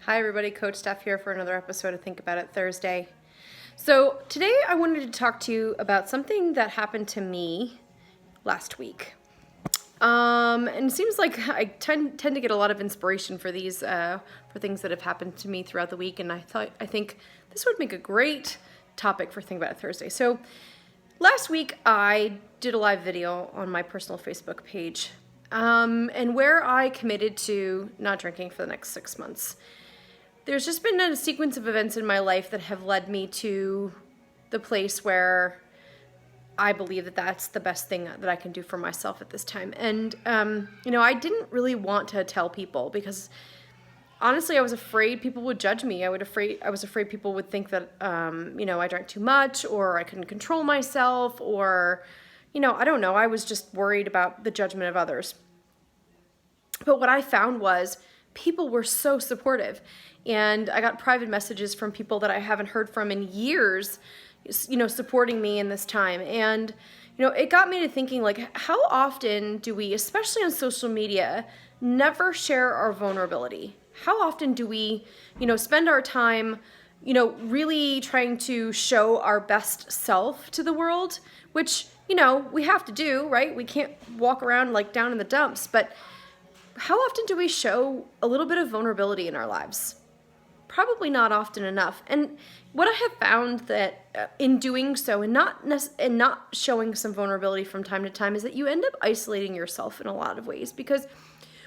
Hi everybody, Coach Steph here for another episode of Think About It Thursday. So today I wanted to talk to you about something that happened to me last week. And it seems like I tend to get a lot of inspiration for these for things that have happened to me throughout the week, and I think this would make a great topic for Think About It Thursday. So last week I did a live video on my personal Facebook page, and where I committed to not drinking for the next 6 months. There's just been a sequence of events in my life that have led me to the place where I believe that that's the best thing that I can do for myself at this time. And, I didn't really want to tell people because honestly, I was afraid people would judge me. I was afraid people would think that, I drank too much or I couldn't control myself or, I don't know. I was just worried about the judgment of others. But what I found was people were so supportive. And I got private messages from people that I haven't heard from in years, supporting me in this time. And, it got me to thinking, like, how often do we, especially on social media, never share our vulnerability? How often do we, spend our time, really trying to show our best self to the world, which, we have to do, right? We can't walk around like down in the dumps, but how often do we show a little bit of vulnerability in our lives? Probably not often enough. And what I have found that in doing so and not showing some vulnerability from time to time is that you end up isolating yourself in a lot of ways, because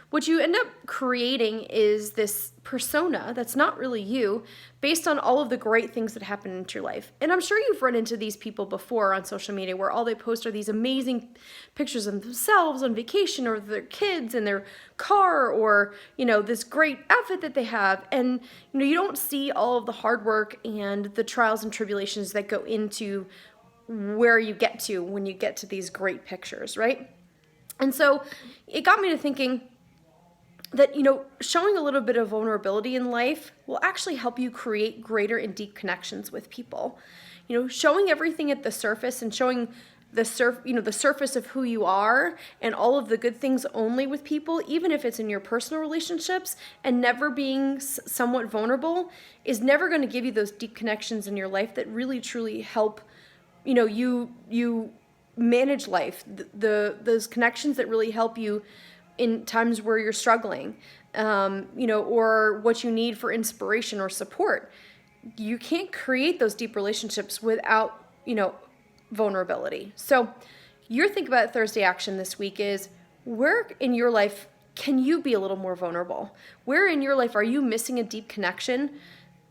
what you end up creating is this persona that's not really you, based on all of the great things that happen into your life. And I'm sure you've run into these people before on social media where all they post are these amazing pictures of themselves on vacation or their kids in their car or, this great outfit that they have. And, you don't see all of the hard work and the trials and tribulations that go into where you get to when you get to these great pictures, right? And so it got me to thinking that, showing a little bit of vulnerability in life will actually help you create greater and deep connections with people. Showing everything at the surface and showing the surface of who you are and all of the good things only with people, even if it's in your personal relationships, and never being somewhat vulnerable is never going to give you those deep connections in your life that really truly help, you manage life. Those connections that really help you in times where you're struggling, or what you need for inspiration or support. You can't create those deep relationships without, vulnerability. So your Think About It Thursday action this week is, where in your life can you be a little more vulnerable? Where in your life are you missing a deep connection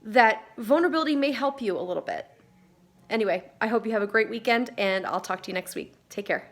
that vulnerability may help you a little bit? Anyway, I hope you have a great weekend, and I'll talk to you next week. Take care.